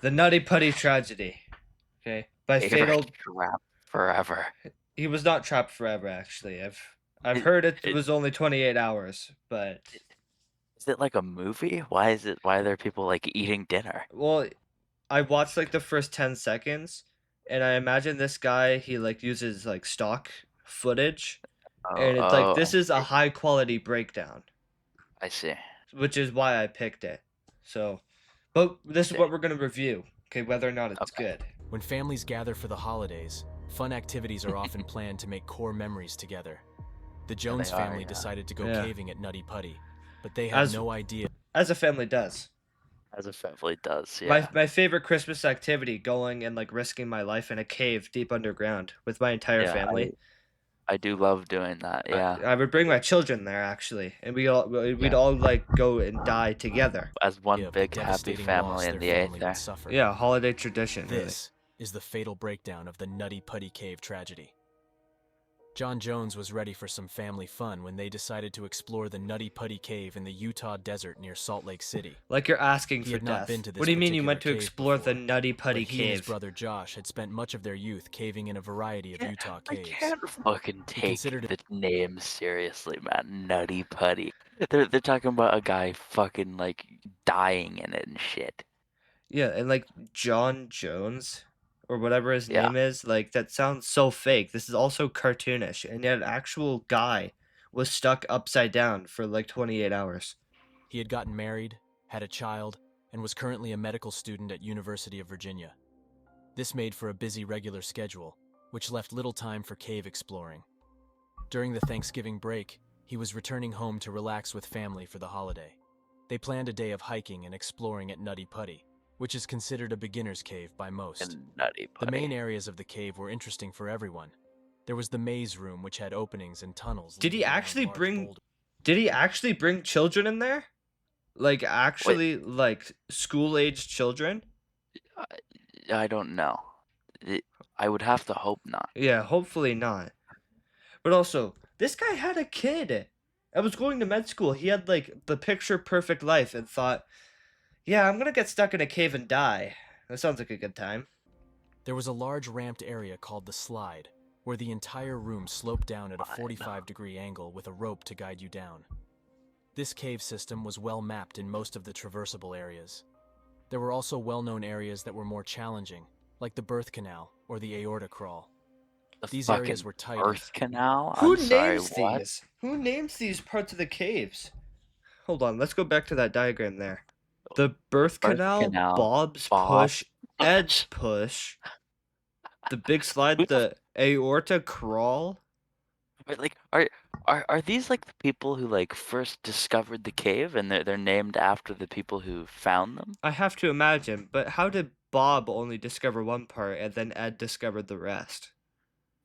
The Nutty Putty Tragedy. Okay, by They were fatal. trapped forever. He was not trapped forever. Actually, I've It, heard it it, was only 28 hours, but is it like a movie? Why is it? Why are there people like eating dinner? well, I watched like the first 10 seconds, and I imagine this guy he like uses like stock footage, Oh, and it's like oh, I this is a see. high quality breakdown, I see. which is why I picked it. So, but I this is see. what we're gonna review. Okay, whether or not it's Okay. good. When families gather for the holidays, fun activities are often planned to make core memories together. The Yeah, they Jones are. family Yeah. decided to go Yeah, caving at Nutty Putty, but they had as no idea as a family does. As a family does. My Yeah. my favorite Christmas activity, going and like risking my life in a cave deep underground with my entire Yeah. family. I do love doing that. Yeah. I would bring my children there actually, and we'd Yeah. all like go and die together. As one of the big happy devastating loss family in their the eighth family would there. suffer. Yeah, holiday tradition, really. This is the fatal breakdown of the Nutty Putty Cave tragedy. John Jones was ready for some family fun when they decided to explore the Nutty Putty Cave in the Utah desert near Salt Lake City. Like you're asking He for had not been death. to What this do you mean you particular went to cave explore the before, Nutty but Putty he and his Cave? brother Josh had spent much of their youth caving in a variety of Utah I caves. can't fucking He take considered it the name seriously, man. Nutty Putty. They're talking about a guy fucking like dying in it and shit. Yeah, and like John Jones or whatever his Yeah. name is, like that sounds so fake. This is also cartoonish, and yet an actual guy was stuck upside down for like 28 hours. He had gotten married, had a child, and was currently a medical student at University of Virginia. This made for a busy regular schedule, which left little time for cave exploring. During the Thanksgiving break, he was returning home to relax with family for the holiday. They planned a day of hiking and exploring at Nutty Putty, which is considered a beginner's cave by most. And Nutty The main Putty. areas of the cave were interesting for everyone. There was the maze room, which had openings and tunnels Did leading he around actually large bring boulders. did he actually bring children in there? Like Wait, actually like school-aged children? I, I don't know. It, I would have to hope not. Yeah, hopefully not. But also, this guy had a kid. I was going to med school. He had like the picture perfect life and thought, "Yeah, I'm going to get stuck in a cave and die." That sounds like a good time. There was a large ramped area called the Slide, where the entire room sloped down at a Fine. 45-degree angle with a rope to guide you down. This cave system was well mapped in most of the traversable areas. There were also well-known areas that were more challenging, like the birth canal or the aorta crawl. The These areas fucking were tight and birth canal? Who I'm sorry, names what? these? Who names these parts of the caves? Hold on, let's go back to that diagram there. The birth Birth canal, canal, Bob's Bob. push, Ed's push, the big Who slide, the the aorta crawl. But like, are these like the people who like first discovered the cave and they're named after the people who found them? I have to imagine, but how did Bob only discover one part and then Ed discovered the rest?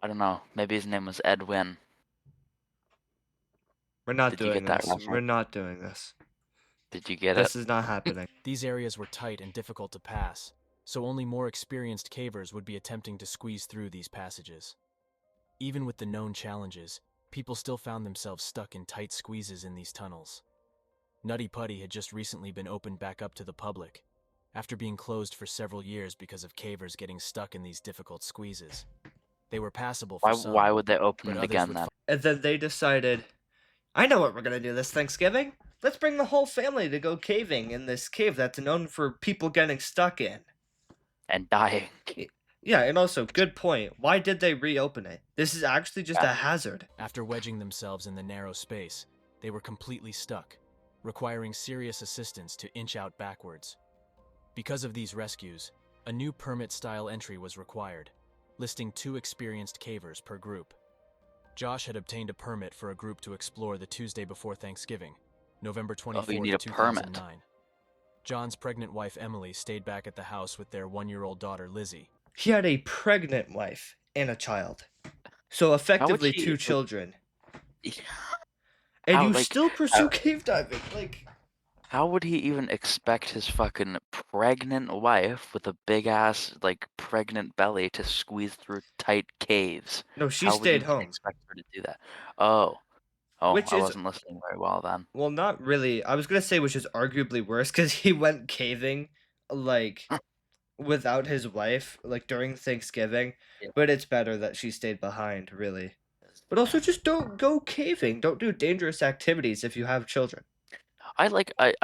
I don't know. Maybe his name was Edwin. We're not Did you doing get that this. We're reference? not doing this. Did you get it? This is not happening. these areas were tight and difficult to pass, so only more experienced cavers would be attempting to squeeze through these passages. Even with the known challenges, people still found themselves stuck in tight squeezes in these tunnels. Nutty Putty had just recently been opened back up to the public, after being closed for several years because of cavers getting stuck in these difficult squeezes. They were passable for Why some, would they open but it others again would then? And then they decided, I know what we're gonna do this Thanksgiving. Let's bring the whole family to go caving in this cave that's known for people getting stuck in. And dying. Yeah, and also, good point. Why did they reopen it? This is actually just Yeah. a hazard. After wedging themselves in the narrow space, they were completely stuck, requiring serious assistance to inch out backwards. Because of these rescues, a new permit-style entry was required, listing 2 experienced cavers per group. Josh had obtained a permit for a group to explore the Tuesday before Thanksgiving, November Oh, you 24th, need a permit. 2009. John's pregnant wife Emily stayed back at the house with their 1-year-old daughter Lizzie. He had a pregnant wife and a child. So How would effectively she 2 children. And how you like still how, pursue cave diving. Like, how would he even expect his fucking pregnant wife with a big ass like pregnant belly to squeeze through tight caves? no, she How would stayed you home. expect her to do that? Oh. Oh, Which I is, wasn't listening very well then. well, not really. I was gonna say which is arguably worse because he went caving, like, without his wife, like during Thanksgiving, Yeah. but it's better that she stayed behind, really. But also, just don't go caving. Don't do dangerous activities if you have children. I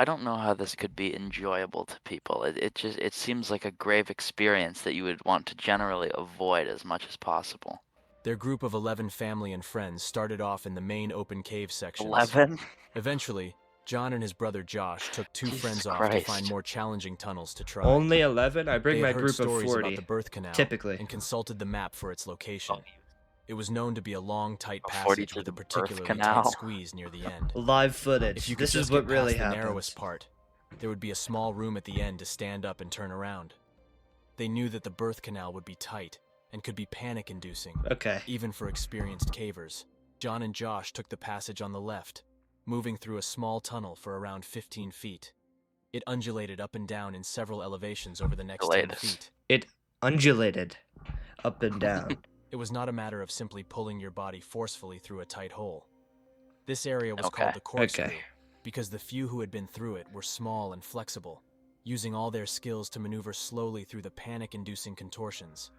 don't know how this could be enjoyable to people. It seems like a grave experience that you would want to generally avoid as much as possible. Their group of 11 family and friends started off in the main open cave sections. 11? Eventually, John and his brother Josh took two Jesus friends off to find Christ. more challenging tunnels to try. Only 11? I They bring had my heard group of stories 40, about the birth canal typically. and consulted the map for its location. Oh, It was known to be a long, tight 40 passage to with a the birth particularly canal. tight squeeze near the end. Live footage. If you could This is just what get really past the happens. narrowest part, there would be a small room at the end to stand up and turn around. They knew that the birth canal would be tight and could be panic-inducing, Okay. even for experienced cavers. John and Josh took the passage on the left, moving through a small tunnel for around 15 feet. It undulated up and down in several elevations over the next 10 latest. feet. It undulated up and down. It was not a matter of simply pulling your body forcefully through a tight hole. This area was Okay. called the corkscrew Okay. because the few who had been through it were small and flexible, using all their skills to maneuver slowly through the panic-inducing contortions.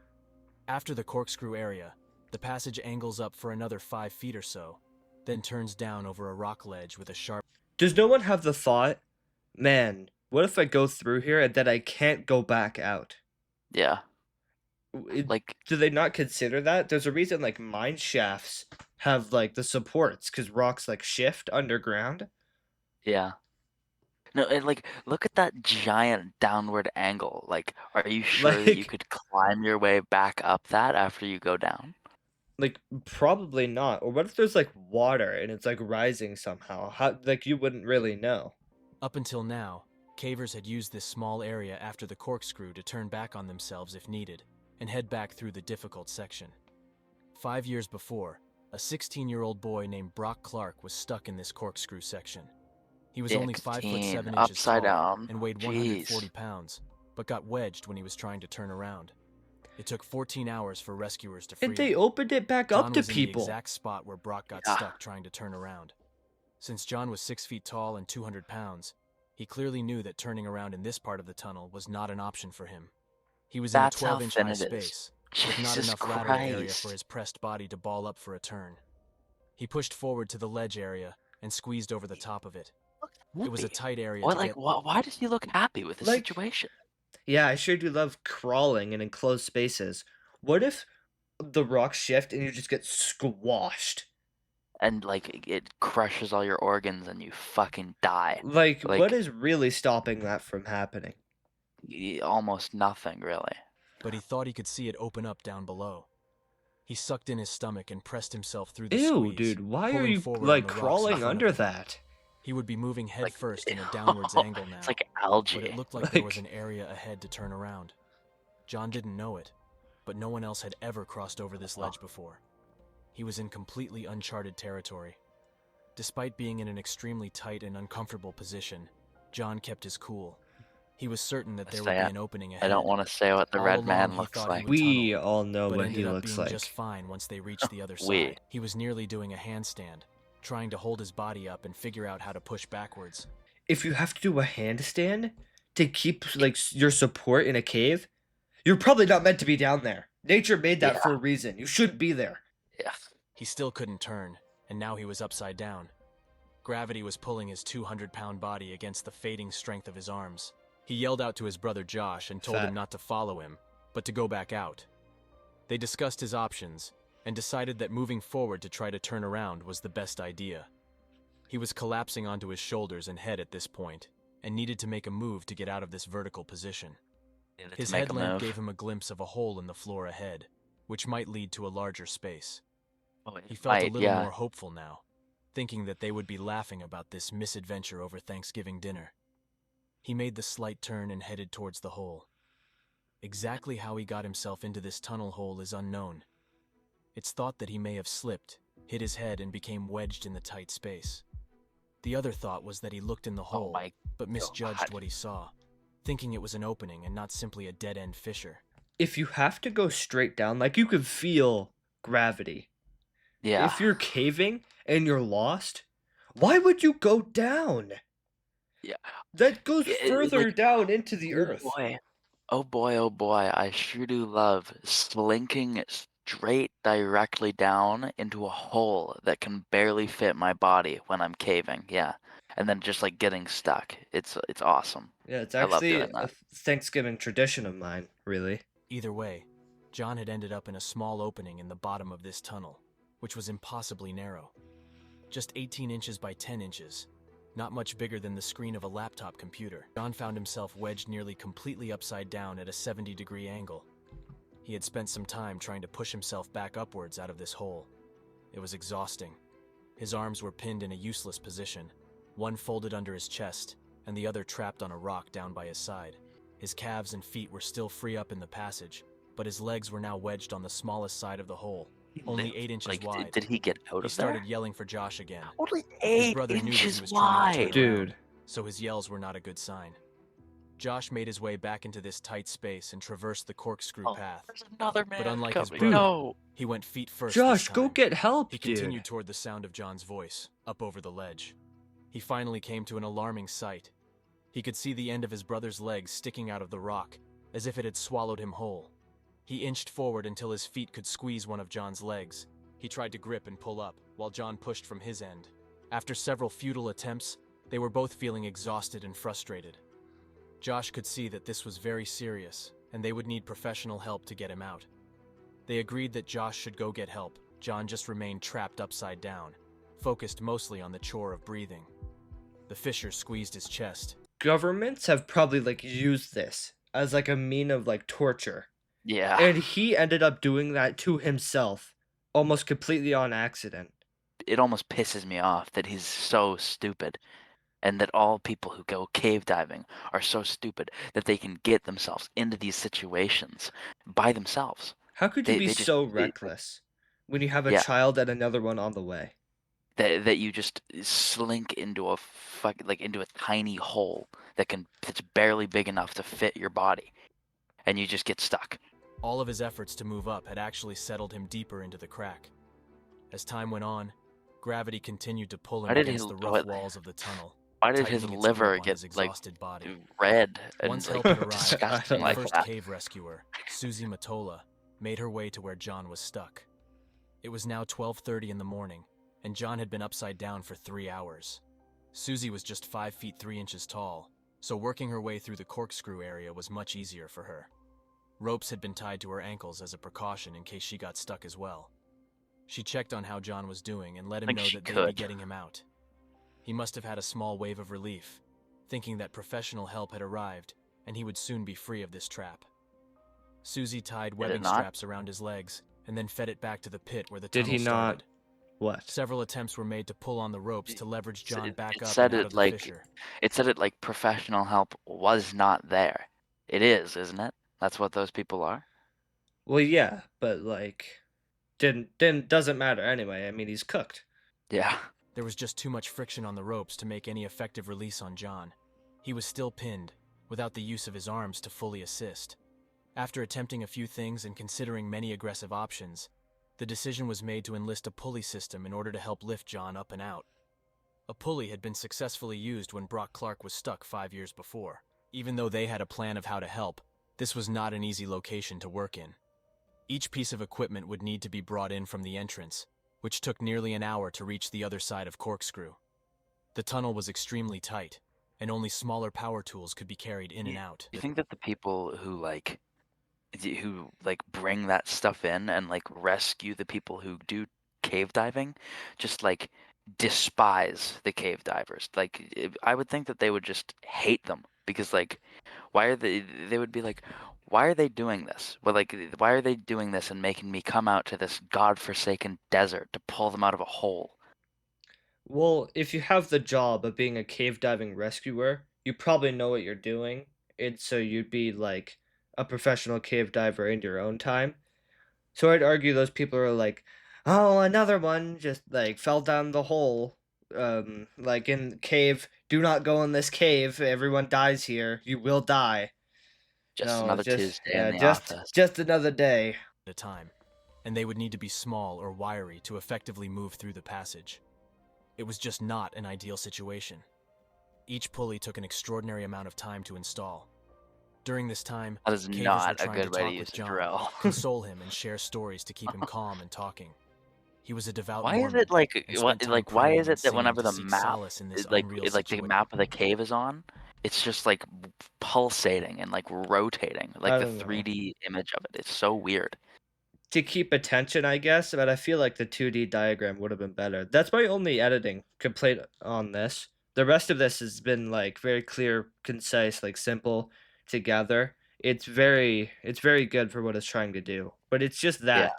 After the corkscrew area, the passage angles up for another 5 feet or so, then turns down over a rock ledge with a sharp... Does no one have the thought, man, what if I go through here and then I can't go back out? Yeah. Like, Do they not consider that? There's a reason like mine shafts have like the supports because rocks like shift underground. yeah. No, and like, look at that giant downward angle. Like, are you sure that you Like, could climb your way back up that after you go down? like probably not. Or what if there's like water and it's like rising somehow? How like you wouldn't really know. Up until now, cavers had used this small area after the corkscrew to turn back on themselves if needed, and head back through the difficult section. 5 years before, a 16-year-old boy named Brock Clark was stuck in this corkscrew section. He was only 5 foot 7 inches upside tall down. and weighed Jeez. 140 pounds, but got wedged when he was trying to turn around. It took 14 hours for rescuers to free And they him. opened it back John up to was in people. the exact spot where Brock got Yeah. stuck trying to turn around. Since John was 6 feet tall and 200 pounds, he clearly knew that turning around in this part of the tunnel was not an option for him. He was That's in a how 12-inch thin high it is. space, with not Jesus enough lateral area Christ. for his pressed body to ball up for a turn. He pushed forward to the ledge area and squeezed over the top of it. It was a tight area What, to like, get... why does he look happy with the Like- situation? Yeah, I sure do love crawling in enclosed spaces. What if the rocks shift and you just get squashed? And like it crushes all your organs and you fucking die. Like, Like- what is really stopping that from happening? Almost nothing, really. But he thought he could see it open up down below. He sucked in his stomach and pressed himself through the Ew, squeeze, dude, why are pulling you forward on like the rocks in crawling front of under him. that? He would be moving head Like, first in a downwards angle now. It's like But algae. it looked like there was Like- an area ahead to turn around. John didn't know it, but no one else had ever crossed over this ledge before. He was in completely uncharted territory. Despite being in an extremely tight and uncomfortable position, John kept his cool. He was certain that there would be an opening ahead. I don't want to say what the All red along, man he looks thought he like. would We tunnel, all know but what ended he up looks being like. just fine once they reached the other We. side. He was nearly doing a handstand, trying to hold his body up and figure out how to push backwards. If you have to do a handstand to keep like your support in a cave, you're probably not meant to be down there. Nature made that Yeah. for a reason. You shouldn't be there. Yeah. He still couldn't turn, and now he was upside down. Gravity was pulling his 200-pound body against the fading strength of his arms. He yelled out to his brother Josh and told Fat. him not to follow him, but to go back out. They discussed his options and decided that moving forward to try to turn around was the best idea. He was collapsing onto his shoulders and head at this point, and needed to make a move to get out of this vertical position. Needed His to make a headlamp move. gave him a glimpse of a hole in the floor ahead, which might lead to a larger space. Oh, it He felt a might, little yeah. more hopeful now, thinking that they would be laughing about this misadventure over Thanksgiving dinner. He made the slight turn and headed towards the hole. Exactly how he got himself into this tunnel hole is unknown. It's thought that he may have slipped, hit his head, and became wedged in the tight space. The other thought was that he looked in the hole, Oh my but misjudged God. what he saw, thinking it was an opening and not simply a dead-end fissure. If you have to go straight down, like you could feel gravity. Yeah. If you're caving and you're lost, why would you go down? Yeah. That goes Yeah, further like, down into the oh earth. boy. oh boy, I sure do love slinking straight directly down into a hole that can barely fit my body when I'm caving. Yeah. And then just like getting stuck. It's awesome. Yeah, it's I love actually doing a that. Thanksgiving tradition of mine, really. Either way, John had ended up in a small opening in the bottom of this tunnel, which was impossibly narrow. Just 18 inches by 10 inches, not much bigger than the screen of a laptop computer. John found himself wedged nearly completely upside down at a 70-degree angle. He had spent some time trying to push himself back upwards out of this hole. It was exhausting. His arms were pinned in a useless position, one folded under his chest, and the other trapped on a rock down by his side. His calves and feet were still free up in the passage, but his legs were now wedged on the smallest side of the hole, He only lived. 8 inches Like, wide. did he get out He of there? started yelling for Josh again. Only His 8 brother knew that he inches was trying to turn wide. Dude. around, so his yells were not a good sign. Josh made his way back into this tight space and traversed the corkscrew Oh, path. there's another man But unlike his coming. Dude. brother, No. he went feet first Josh, this go time. get help, He dude. continued toward the sound of John's voice, up over the ledge. He finally came to an alarming sight. He could see the end of his brother's legs sticking out of the rock, as if it had swallowed him whole. He inched forward until his feet could squeeze one of John's legs. He tried to grip and pull up, while John pushed from his end. After several futile attempts, they were both feeling exhausted and frustrated. Josh could see that this was very serious, and they would need professional help to get him out. They agreed that Josh should go get help. John just remained trapped upside down, focused mostly on the chore of breathing. The fisher squeezed his chest. Governments have probably like used this as like a mean of like torture. Yeah. And he ended up doing that to himself, almost completely on accident. It almost pisses me off that he's so stupid, and that all people who go cave diving are so stupid that they can get themselves into these situations by themselves. How could you be They just so reckless when you have a Yeah. child and another one on the way? that you just slink into into a tiny hole that's barely big enough to fit your body, and you just get stuck. All of his efforts to move up had actually settled him deeper into the crack. As time went on, gravity continued to pull him Why did against he- the rough what- walls of the tunnel. Why did his tightening its liver grip on his get like exhausted body. red and Once like help had arrived, disgusting the like first that? cave rescuer, Susie Matola, made her way to where John was stuck. It was now 12:30 in the morning, and John had been upside down for 3 hours. Susie was just 5 feet 3 inches tall, so working her way through the corkscrew area was much easier for her. Ropes had been tied to her ankles as a precaution in case she got stuck as well. She checked on how John was doing and let him Like know she that they'd be could. getting him out. He must have had a small wave of relief, thinking that professional help had arrived and he would soon be free of this trap. Susie tied webbing not? straps around his legs and then fed it back to the pit where the Did tunnel he not? started. What? Several attempts were made to pull on the ropes to leverage John It- back it up said and out it of the like- fissure. It said it like professional help was not there. It is, isn't it? That's what those people are. Well, yeah, but like, doesn't matter anyway. I mean, he's cooked. Yeah. There was just too much friction on the ropes to make any effective release on John. He was still pinned, without the use of his arms to fully assist. After attempting a few things and considering many aggressive options, the decision was made to enlist a pulley system in order to help lift John up and out. A pulley had been successfully used when Brock Clark was stuck 5 years before. Even though they had a plan of how to help, this was not an easy location to work in. Each piece of equipment would need to be brought in from the entrance, which took nearly an hour to reach the other side of Corkscrew. The tunnel was extremely tight, and only smaller power tools could be carried in and out. You think that the people who bring that stuff in and like rescue the people who do cave diving just like despise the cave divers? I would think that they would just hate them because like why are they would be like, why are they doing this? Well, like, why are they doing this and making me come out to this godforsaken desert to pull them out of a hole? Well, if you have the job of being a cave diving rescuer, you probably know what you're doing, and so you'd be like a professional cave diver in your own time. So I'd argue those people are like, oh, another one just like fell down the hole. Like in cave, do not go in this cave. Everyone dies here. You will die. Just No, another just Tuesday in the just office. just another day. At a time, and they would need to be small or wiry to effectively move through the passage. It was just not an ideal situation. Each pulley took an extraordinary amount of time to install. During this time, That is cavers were not a trying to good way to talk use with a John, drill. console him, and share stories to keep him calm and talking. He was a devout Why is Mormon it like and what spent time like why praying is and it that singing whenever to the seek map solace in this like unreal like the situation. map of the cave is on, it's just like pulsating and like rotating, like I the don't know. 3D image of it. It's so weird. To keep attention, I guess, but I feel like the 2D diagram would have been better. That's my only editing complaint on this. The rest of this has been like very clear, concise, like simple together. It's very good for what it's trying to do. But it's just Yeah. that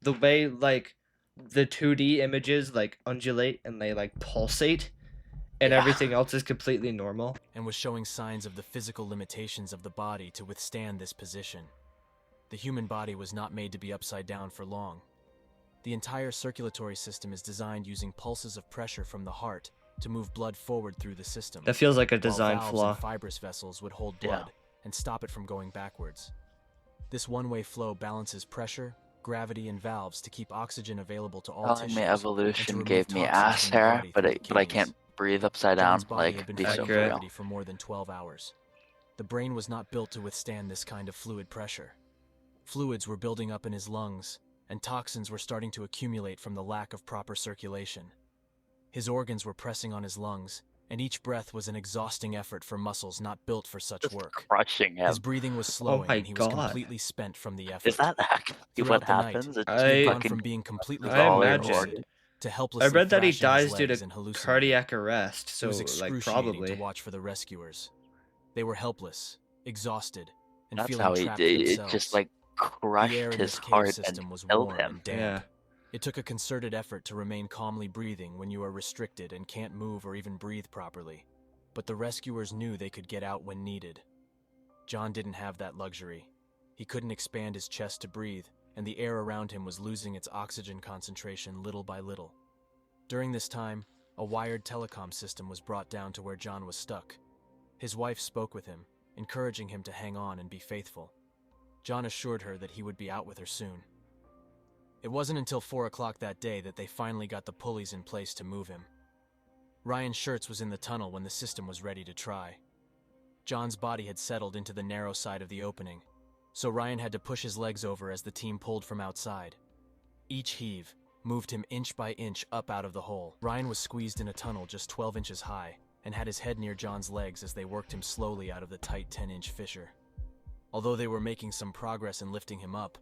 the way like the 2D images like undulate and they like pulsate and Yeah. everything else is completely normal. And was showing signs of the physical limitations of the body to withstand this position. The human body was not made to be upside down for long. The entire circulatory system is designed using pulses of pressure from the heart to move blood forward through the system. That feels like a while design valves flaw. and fibrous vessels would hold Yeah. blood and stop it from going backwards. This one-way flow balances pressure, gravity, and valves to keep oxygen available to all Telling tissues me and to evolution remove gave me toxins ass from the hair, body but through the I kidneys. can't breathe upside down. John's body Like, had been be fighting so Accurate. real. gravity for more than 12 hours. The brain was not built to withstand this kind of fluid pressure. Fluids were building up in his lungs, and toxins were starting to accumulate from the lack of proper circulation. His organs were pressing on his lungs, and each breath was an exhausting effort for muscles not built for such Just work. crushing him. His breathing was slowing, my and he was God. completely spent from the effort. Is that actually Throughout what the night, happens? It he just had I- gone fucking from being completely I all your imagine. lucid to I helplessly read that he thrashing his dies due legs to and hallucinating. cardiac arrest, It so was like excruciating probably. to watch for the rescuers. They were helpless, exhausted, and That's feeling how he trapped did. It themselves. just like The air crushed in his this cave heart and system was killed warm him. and damp. Yeah. It took a concerted effort to remain calmly breathing when you are restricted and can't move or even breathe properly. But the rescuers knew they could get out when needed. John didn't have that luxury. He couldn't expand his chest to breathe, and the air around him was losing its oxygen concentration little by little. During this time, a wired telecom system was brought down to where John was stuck. His wife spoke with him, encouraging him to hang on and be faithful. John assured her that he would be out with her soon. It wasn't until 4 o'clock that day that they finally got the pulleys in place to move him. Ryan Schertz was in the tunnel when the system was ready to try. John's body had settled into the narrow side of the opening, so Ryan had to push his legs over as the team pulled from outside. Each heave moved him inch by inch up out of the hole. Ryan was squeezed in a tunnel just 12 inches high and had his head near John's legs as they worked him slowly out of the tight 10-inch fissure. Although they were making some progress in lifting him up,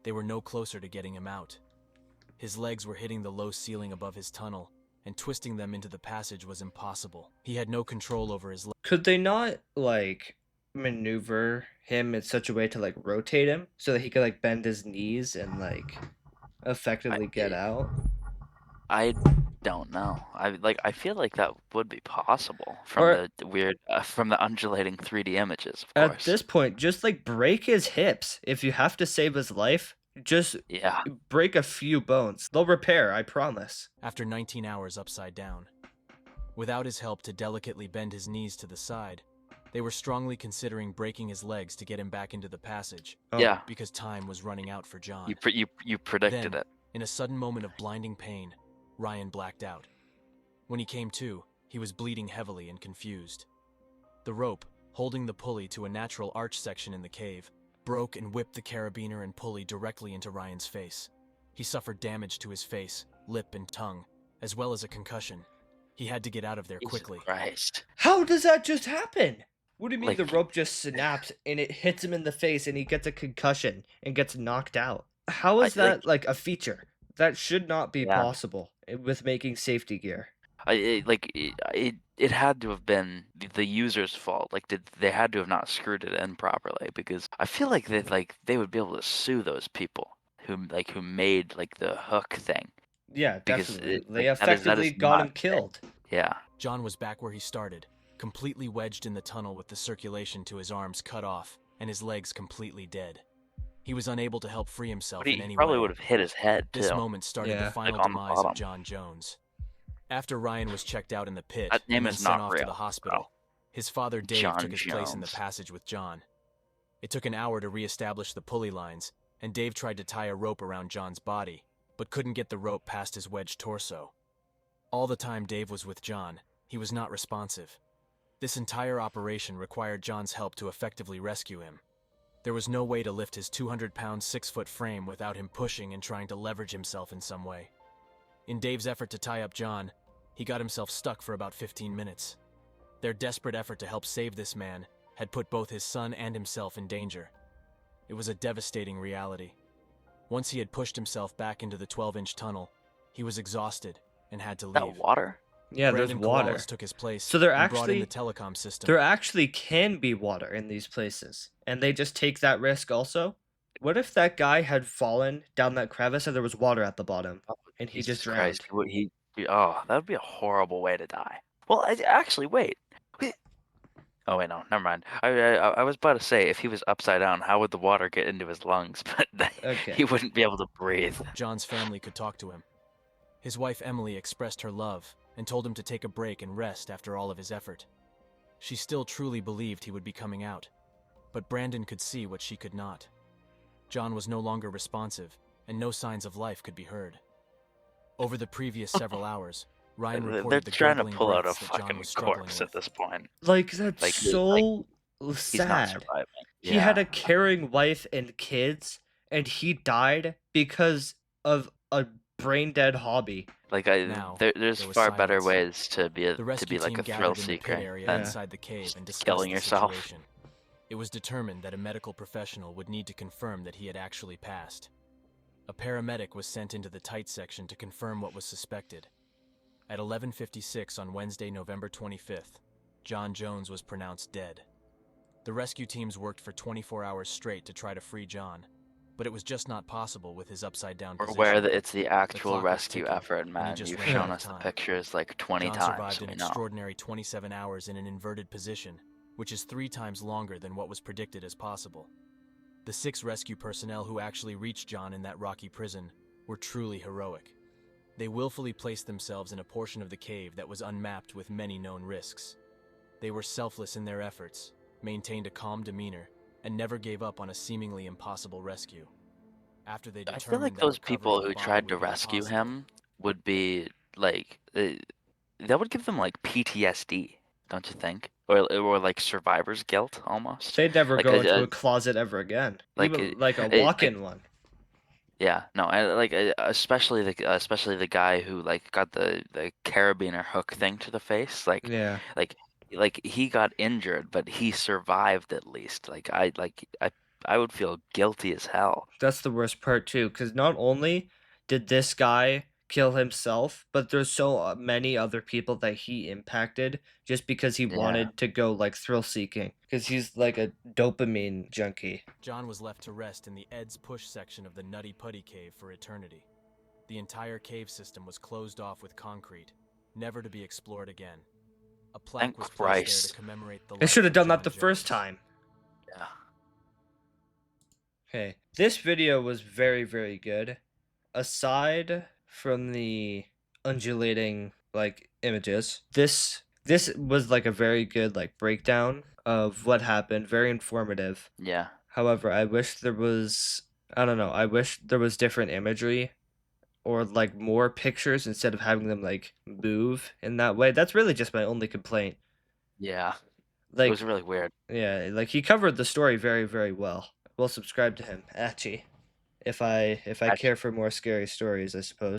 they were no closer to getting him out. His legs were hitting the low ceiling above his tunnel, and twisting them into the passage was impossible. He had no control over his legs. Could they not like maneuver him in such a way to like rotate him so that he could like bend his knees and like effectively get out? I don't know. I feel like that would be possible from Or- the weird from the undulating 3D images, of At course. this point, just like break his hips. If you have to save his life, just Yeah. break a few bones. They'll repair, I promise. After 19 hours upside down. Without his help to delicately bend his knees to the side, they were strongly considering breaking his legs to get him back into the passage, Oh. Yeah. because time was running out for John. You predicted Then, it. in a sudden moment of blinding pain, Ryan blacked out. When he came to, he was bleeding heavily and confused. The rope, holding the pulley to a natural arch section in the cave, broke and whipped the carabiner and pulley directly into Ryan's face. He suffered damage to his face, lip, and tongue, as well as a concussion. He had to get out of there Jesus quickly. Christ. How does that just happen? What do you mean the Like- rope just snaps and it hits him in the face and he gets a concussion and gets knocked out? How is that like a feature? That should not be Yeah. possible with making safety gear. It had to have been the user's fault. Like, they had to have not screwed it in properly, because I feel like they would be able to sue those people who made like the hook thing. Yeah, Because definitely. it- They like, that is effectively got not him killed. Yeah. John was back where he started, completely wedged in the tunnel with the circulation to his arms cut off and his legs completely dead. He was unable to help free himself But in he any probably way. would have hit his head too. This moment started Yeah. the final Like on the demise bottom. of John Jones. After Ryan was checked out in the pit That name and then is sent not off to real, the hospital, his father Dave John took his place in the Jones. passage with John. It took an hour to reestablish the pulley lines, and Dave tried to tie a rope around John's body, but couldn't get the rope past his wedged torso. All the time Dave was with John, he was not responsive. This entire operation required John's help to effectively rescue him. There was no way to lift his 200-pound, 6-foot frame without him pushing and trying to leverage himself in some way. In Dave's effort to tie up John, he got himself stuck for about 15 minutes. Their desperate effort to help save this man had put both his son and himself in danger. It was a devastating reality. Once he had pushed himself back into the 12-inch tunnel, he was exhausted and had to That leave. water? Yeah, Brandon there's water. Corrales took his place So there and brought in actually the telecom system. there actually can be water in these places, and they just take that risk also. What if that guy had fallen down that crevice and there was water at the bottom, and he just Jesus drowned? Christ. Oh, that would be a horrible way to die. Well, actually, wait. Oh, wait, no, never mind. I was about to say, if he was upside down, how would the water get into his lungs? But Okay. he wouldn't be able to breathe. John's family could talk to him. His wife Emily expressed her love and told him to take a break and rest after all of his effort. She still truly believed he would be coming out, but Brandon could see what she could not. John was no longer responsive, and no signs of life could be heard. Over the previous several hours, Ryan They're reported the trying to gurgling pull out a breaths that John fucking was struggling corpse with. at this point. Like, that's Like, so he's not sad. surviving. He had Yeah. a caring wife and kids, and he died because of a brain dead hobby. Like, Now, there's there was far better silence. ways to be The rescue like team a thrill gathered in the seeker pit area than inside the cave and discussed killing the yourself. situation. It was determined that a medical professional would need to confirm that he had actually passed. A paramedic was sent into the tight section to confirm what was suspected. At 11:56 on Wednesday, November 25th, John Jones was pronounced dead. The rescue teams worked for 24 hours straight to try to free John, but it was just not possible with his upside-down We're position. aware that it's the actual clock was rescue ticking, effort, and he man. just You've ran shown out of us the time. pictures like 20 John times. survived an We know. extraordinary 27 hours in an inverted position, which is 3 times longer than what was predicted as possible. The 6 rescue personnel who actually reached John in that rocky prison were truly heroic. They willfully placed themselves in a portion of the cave that was unmapped with many known risks. They were selfless in their efforts, maintained a calm demeanor, and never gave up on a seemingly impossible rescue. After they I determined feel like that those recovery people of the who body tried would to be rescue impossible, him would be like, that would give them like PTSD, don't you think? Or like survivor's guilt almost. They'd never Like, go into a closet ever again. like, Even like a like, walk-in one. yeah, no, especially the guy who like got the carabiner hook thing to the face, Yeah. like he got injured, but he survived at least. I would feel guilty as hell. That's the worst part too, because not only did this guy kill himself, but there's so many other people that he impacted just because he Yeah. wanted to go like thrill seeking, because he's like a dopamine junkie. John was left to rest in the Ed's Push section of the Nutty Putty Cave for eternity. The entire cave system was closed off with concrete, never to be explored again. A plaque Thank was placed Christ. there to commemorate the They life should have of done John that the Jones. first time. Yeah. Okay, this video was very good. Aside from the undulating like images, this was like a very good like breakdown of what happened, very informative. Yeah. However, I wish there was, I don't know, I wish there was different imagery or like more pictures instead of having them like move in that way. That's really just my only complaint. Yeah. It Like, was really weird. yeah, like he covered the story very well. We'll subscribe to him, Achi, if I Achi. care for more scary stories, I suppose.